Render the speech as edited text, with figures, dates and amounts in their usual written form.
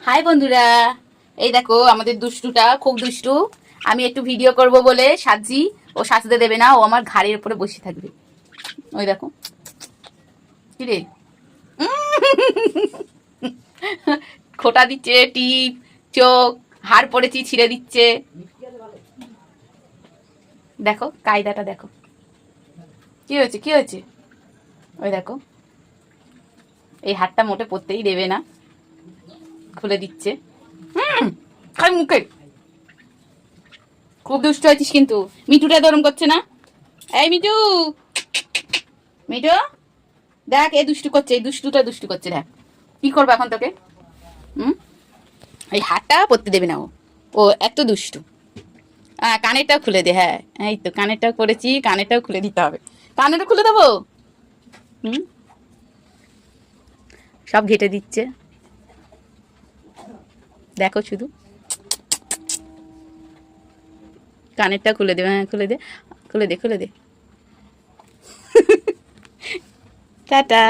High বন্ধুরা, এই দেখো আমাদের দুষ্টুটা খুব দুষ্টু। আমি একটু ভিডিও করব বলে সাজি, ও সাজতে দেবে না, ও আমার ঘাড়ের উপরে বসে থাকবে। ওই দেখো কি রে, খোটা দিচ্ছে, টিপ চোখ, হাড় পড়েছি ছিঁড়ে দিচ্ছে। দেখো কায়দাটা দেখো, কি হয়েছে কি হয়েছে। ওই দেখো এই হাড়টা মোটে পড়তেই দেবে না, খুলে দিচ্ছে। খাই মুখে, খুব দুষ্ট হয়েছিস কিন্তু। মিঠুটা দরম করছে না। এই মিঠু, মিঠু দেখ, এই দুষ্টু করছে, এই দুষ্টুটা দুষ্টু করছে, দেখ কি করবো এখন তোকে। হুম, এই হাতটা পরতে দেবে না ও, ও এত দুষ্টু। কানেরটাও খুলে দে। হ্যাঁ এই তো কানেরটাও করেছি, কানেরটাও খুলে দিতে হবে। কানেরটা খুলে দেবো। হুম, সব ঘেটে দিচ্ছে, দেখো শুধু। কানেরটা খুলে দেবে, হ্যাঁ খুলে দে, খুলে দে খুলে দে। টাটা।